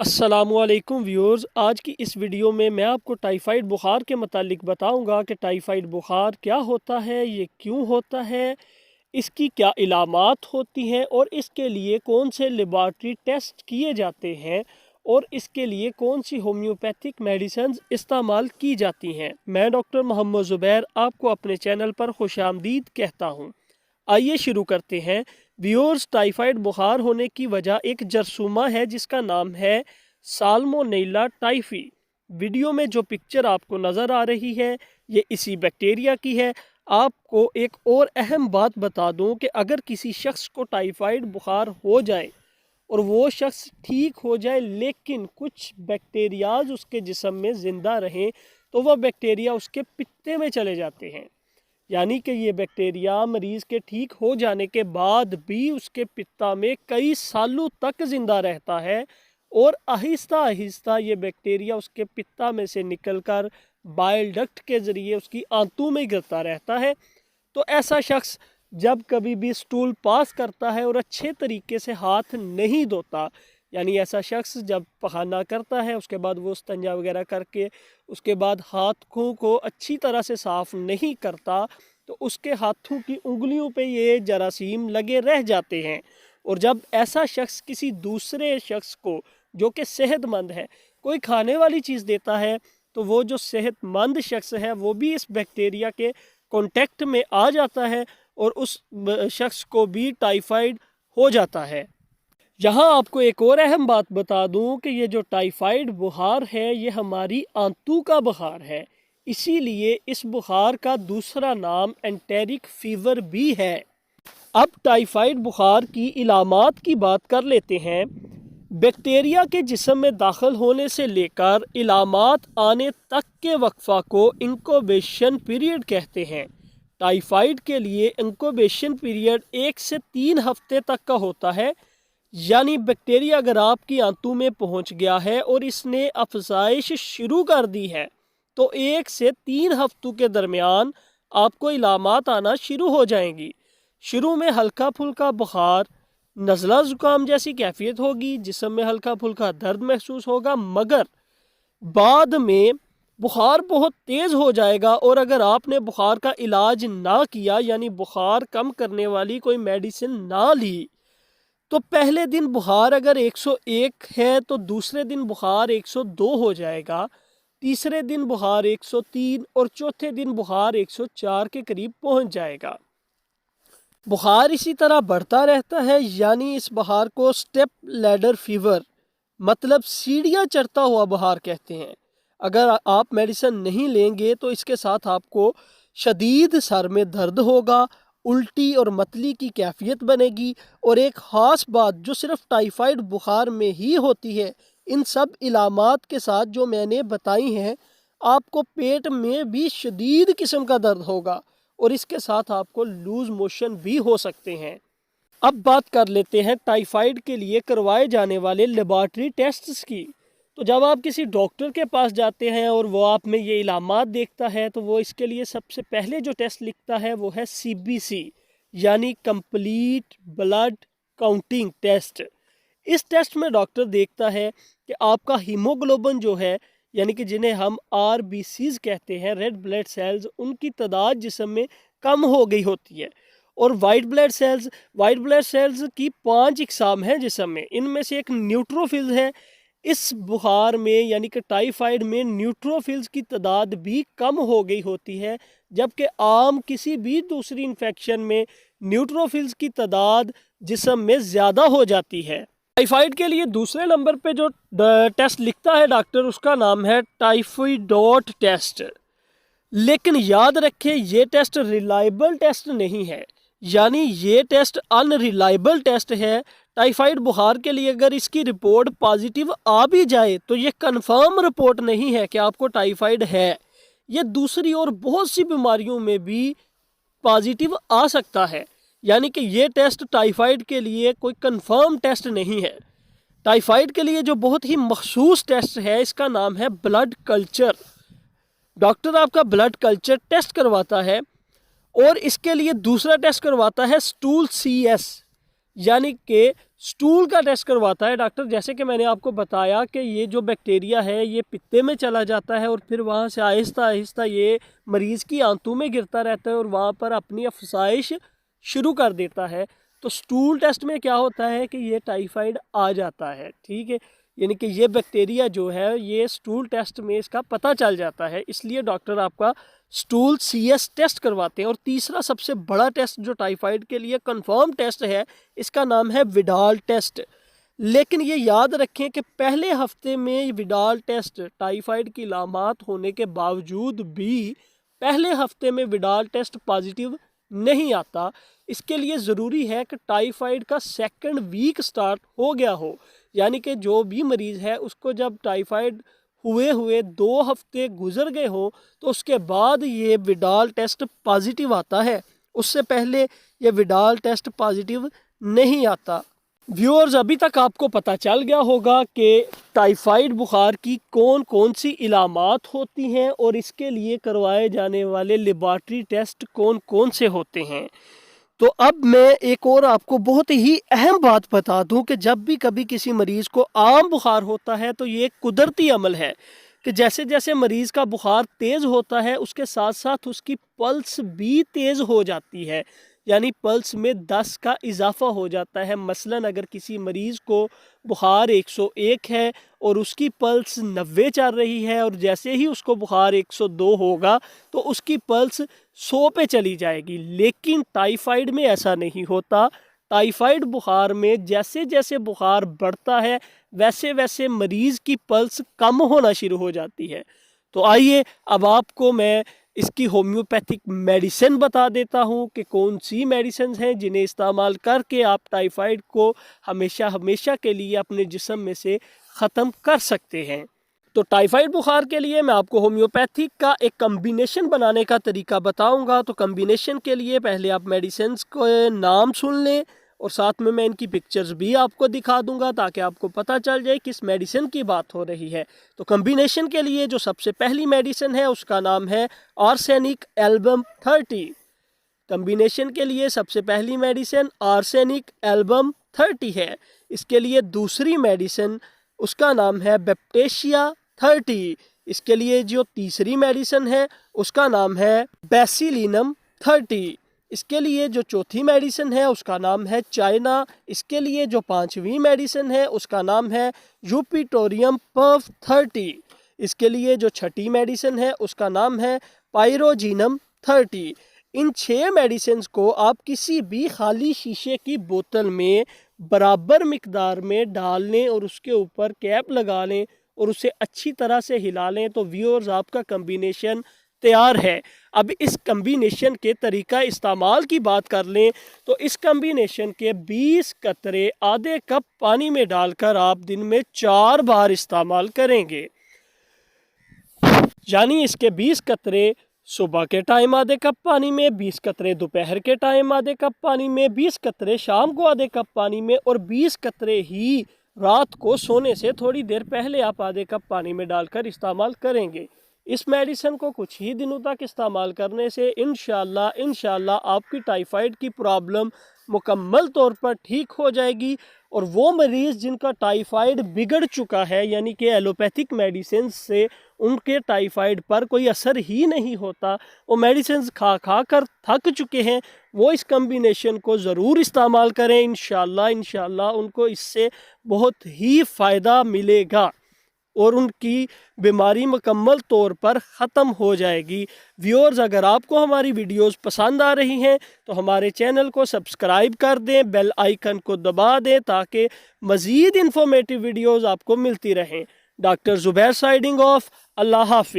अस्सलामुअलैकुम व्यूअर्स, आज की इस वीडियो में मैं आपको टाइफाइड बुखार के मतलब बताऊंगा कि टाइफाइड बुखार क्या होता है, ये क्यों होता है, इसकी क्या इलामात होती हैं और इसके लिए कौन से लेबॉरेटरी टेस्ट किए जाते हैं और इसके लिए कौन सी होम्योपैथिक मेडिसिन इस्तेमाल की जाती हैं। मैं डॉक्टर मोहम्मद ज़ुबैर आपको अपने चैनल पर खुशामदीद कहता हूँ। आइए शुरू करते हैं। व्यूअर्स, टाइफाइड बुखार होने की वजह एक जरसूमा है जिसका नाम है साल्मोनेला टाइफी। वीडियो में जो पिक्चर आपको नज़र आ रही है ये इसी बैक्टीरिया की है। आपको एक और अहम बात बता दूं कि अगर किसी शख्स को टाइफाइड बुखार हो जाए और वो शख्स ठीक हो जाए लेकिन कुछ बैक्टीरियाज उसके जिस्म में ज़िंदा रहें तो वह बैक्टीरिया उसके पित्ते में चले जाते हैं। यानी कि ये बैक्टीरिया मरीज़ के ठीक हो जाने के बाद भी उसके पित्ता में कई सालों तक ज़िंदा रहता है और आहिस्ता आहिस्ता ये बैक्टीरिया उसके पित्ता में से निकलकर बाइल डक्ट के ज़रिए उसकी आंतों में गिरता रहता है। तो ऐसा शख्स जब कभी भी स्टूल पास करता है और अच्छे तरीके से हाथ नहीं धोता, यानी ऐसा शख्स जब पखाना करता है उसके बाद वो इस्तिंजा वगैरह करके उसके बाद हाथों को अच्छी तरह से साफ़ नहीं करता तो उसके हाथों की उंगलियों पे ये जरासीम लगे रह जाते हैं। और जब ऐसा शख्स किसी दूसरे शख्स को जो कि सेहतमंद है कोई खाने वाली चीज़ देता है तो वो जो सेहतमंद शख्स है वो भी इस बैक्टीरिया के कांटेक्ट में आ जाता है और उस शख्स को भी टाइफाइड हो जाता है। यहाँ आपको एक और अहम बात बता दूं कि ये जो टाइफाइड बुखार है ये हमारी आंतों का बुखार है, इसीलिए इस बुखार का दूसरा नाम एंटेरिक फीवर भी है। अब टाइफाइड बुखार की इलामात की बात कर लेते हैं। बैक्टीरिया के जिस्म में दाखिल होने से लेकर इलामात आने तक के वक्फा को इंक्यूबेशन पीरियड कहते हैं। टाइफाइड के लिए इंक्यूबेशन पीरियड 1 से 3 हफ्ते तक का होता है। यानी बैक्टीरिया अगर आपकी आंतों में पहुंच गया है और इसने अफजाइश शुरू कर दी है तो 1 से 3 हफ्तों के दरमियान आपको इलामात आना शुरू हो जाएंगी। शुरू में हल्का फुल्का बुखार, नज़ला ज़ुकाम जैसी कैफियत होगी, जिस्म में हल्का फुल्का दर्द महसूस होगा, मगर बाद में बुखार बहुत तेज़ हो जाएगा और अगर आपने बुखार का इलाज ना किया यानी बुखार कम करने वाली कोई मेडिसिन ना ली तो पहले दिन बुखार अगर 101 है तो दूसरे दिन बुखार 102 हो जाएगा, तीसरे दिन बुखार 103 और चौथे दिन बुखार 104 के करीब पहुंच जाएगा। बुखार इसी तरह बढ़ता रहता है, यानी इस बुखार को स्टेप लैडर फीवर मतलब सीढ़ियाँ चढ़ता हुआ बुखार कहते हैं। अगर आप मेडिसिन नहीं लेंगे तो इसके साथ आपको शदीद सर में दर्द होगा, उल्टी और मतली की कैफियत बनेगी और एक ख़ास बात जो सिर्फ टाइफाइड बुखार में ही होती है, इन सब इलामात के साथ जो मैंने बताई हैं आपको पेट में भी शदीद किस्म का दर्द होगा और इसके साथ आपको लूज मोशन भी हो सकते हैं। अब बात कर लेते हैं टाइफाइड के लिए करवाए जाने वाले लेबॉरेटरी टेस्ट्स की। तो जब आप किसी डॉक्टर के पास जाते हैं और वो आप में ये इलामात देखता है तो वो इसके लिए सबसे पहले जो टेस्ट लिखता है वो है CBC यानी कंप्लीट ब्लड काउंटिंग टेस्ट। इस टेस्ट में डॉक्टर देखता है कि आपका हीमोग्लोबिन जो है यानी कि जिन्हें हम RBCs कहते हैं, रेड ब्लड सेल्स, उनकी तादाद जिस्म में कम हो गई होती है। और वाइट ब्लड सेल्स की 5 इकसाम हैं जिस्म में, इनमें से एक न्यूट्रोफिल्स है। इस बुखार में यानी कि टाइफाइड में न्यूट्रोफिल्स की तादाद भी कम हो गई होती है, जबकि आम किसी भी दूसरी इन्फेक्शन में न्यूट्रोफिल्स की तादाद जिस्म में ज़्यादा हो जाती है। टाइफाइड के लिए दूसरे नंबर पे जो टेस्ट लिखता है डॉक्टर उसका नाम है टाइफाइडोट टेस्ट। लेकिन याद रखें ये टेस्ट रिलायबल टेस्ट नहीं है, यानी ये टेस्ट अनरिलायबल टेस्ट है। टाइफाइड बुखार के लिए अगर इसकी रिपोर्ट पॉजिटिव आ भी जाए तो ये कंफर्म रिपोर्ट नहीं है कि आपको टाइफाइड है। ये दूसरी और बहुत सी बीमारियों में भी पॉजिटिव आ सकता है, यानी कि ये टेस्ट टाइफाइड के लिए कोई कंफर्म टेस्ट नहीं है। टाइफाइड के लिए जो बहुत ही मखसूस टेस्ट है इसका नाम है ब्लड कल्चर। डॉक्टर आपका ब्लड कल्चर टेस्ट करवाता है और इसके लिए दूसरा टेस्ट करवाता है स्टूल CS यानी कि स्टूल का टेस्ट करवाता है डॉक्टर। जैसे कि मैंने आपको बताया कि ये जो बैक्टीरिया है ये पित्ते में चला जाता है और फिर वहाँ से आहिस्ता आहिस्ता ये मरीज़ की आंतों में गिरता रहता है और वहाँ पर अपनी अफसाइश शुरू कर देता है। तो स्टूल टेस्ट में क्या होता है कि ये टाइफाइड आ जाता है, ठीक है, यानी कि ये बैक्टीरिया जो है ये स्टूल टेस्ट में इसका पता चल जाता है, इसलिए डॉक्टर आपका स्टूल CS टेस्ट करवाते हैं। और तीसरा सबसे बड़ा टेस्ट जो टाइफाइड के लिए कंफर्म टेस्ट है, इसका नाम है विडाल टेस्ट। लेकिन ये याद रखें कि पहले हफ्ते में विडाल टेस्ट टाइफाइड की अलामात होने के बावजूद भी पहले हफ्ते में विडाल टेस्ट पॉजिटिव नहीं आता। इसके लिए ज़रूरी है कि टाइफाइड का सेकंड वीक स्टार्ट हो गया हो, यानी कि जो भी मरीज़ है उसको जब टाइफाइड हुए 2 हफ्ते गुजर गए हो तो उसके बाद ये विडाल टेस्ट पॉजिटिव आता है। उससे पहले ये विडाल टेस्ट पॉजिटिव नहीं आता। व्यूअर्स, अभी तक आपको पता चल गया होगा कि टाइफाइड बुखार की कौन कौन सी इलामात होती हैं और इसके लिए करवाए जाने वाले लेबॉरेटरी टेस्ट कौन कौन से होते हैं। तो अब मैं एक और आपको बहुत ही अहम बात बता दूं कि जब भी कभी किसी मरीज़ को आम बुखार होता है तो ये एक कुदरती अमल है कि जैसे जैसे मरीज़ का बुखार तेज़ होता है उसके साथ साथ उसकी पल्स भी तेज़ हो जाती है, यानी पल्स में 10 का इजाफा हो जाता है। मसलन अगर किसी मरीज़ को बुखार 101 है और उसकी पल्स 90 चल रही है और जैसे ही उसको बुखार 102 होगा तो उसकी पल्स 100 पे चली जाएगी। लेकिन टाइफाइड में ऐसा नहीं होता। टाइफाइड बुखार में जैसे जैसे बुखार बढ़ता है वैसे वैसे मरीज़ की पल्स कम होना शुरू हो जाती है। तो आइए अब आपको मैं इसकी होम्योपैथिक मेडिसिन बता देता हूँ कि कौन सी मेडिसिन हैं जिन्हें इस्तेमाल करके आप टाइफाइड को हमेशा हमेशा के लिए अपने जिस्म में से ख़त्म कर सकते हैं। तो टाइफाइड बुखार के लिए मैं आपको होम्योपैथिक का एक कम्बिनेशन बनाने का तरीका बताऊंगा। तो कम्बिनेशन के लिए पहले आप मेडिसिन के नाम सुन लें और साथ में मैं इनकी पिक्चर्स भी आपको दिखा दूंगा ताकि आपको पता चल जाए किस मेडिसिन की बात हो रही है। तो कम्बिनेशन के लिए जो सबसे पहली मेडिसिन है उसका नाम है आर्सेनिक एल्बम 30। कम्बिनेशन के लिए सबसे पहली मेडिसिन आर्सेनिक एल्बम 30 है। इसके लिए दूसरी मेडिसिन उसका नाम है बैप्टिशिया 30। इसके लिए जो तीसरी मेडिसिन है उसका नाम है बेसिलिनम 30। इसके लिए जो चौथी मेडिसिन है उसका नाम है चाइना। इसके लिए जो पांचवी मेडिसिन है उसका नाम है यूपिटोरियम पर्फ 30। इसके लिए जो छठी मेडिसिन है उसका नाम है पायरोजिनम 30। इन 6 मेडिसिन को आप किसी भी खाली शीशे की बोतल में बराबर मिकदार में डाल लें और उसके ऊपर कैप लगा लें और उसे अच्छी तरह से हिला लें। तो व्यूअर्स, आपका कम्बिनेशन तैयार है। अब इस कम्बिनेशन के तरीका इस्तेमाल की बात कर लें तो इस कम्बिनेशन के 20 कतरे आधे कप पानी में डालकर आप दिन में 4 बार इस्तेमाल करेंगे। यानी इसके 20 कतरे सुबह के टाइम आधे कप पानी में, 20 कतरे दोपहर के टाइम आधे कप पानी में, 20 कतरे शाम को आधे कप पानी में और 20 कतरे ही रात को सोने से थोड़ी देर पहले आप आधे कप पानी में डालकर इस्तेमाल करेंगे। इस मेडिसिन को कुछ ही दिनों तक इस्तेमाल करने से इंशाल्लाह आपकी टाइफाइड की प्रॉब्लम मुकम्मल तौर पर ठीक हो जाएगी। और वो मरीज़ जिनका टाइफाइड बिगड़ चुका है, यानी कि एलोपैथिक मेडिसिन से उनके टाइफाइड पर कोई असर ही नहीं होता, वो मेडिसिन खा खा कर थक चुके हैं, वो इस कम्बिनेशन को ज़रूर इस्तेमाल करें। इंशाल्लाह उनको इससे बहुत ही फ़ायदा मिलेगा और उनकी बीमारी मुकम्मल तौर पर ख़त्म हो जाएगी। व्यूअर्स, अगर आपको हमारी वीडियोस पसंद आ रही हैं तो हमारे चैनल को सब्सक्राइब कर दें, बेल आइकन को दबा दें ताकि मज़ीद इंफॉर्मेटिव वीडियोस आपको मिलती रहें। Doctor Zubair signing off. अल्लाह हाफ़िज़।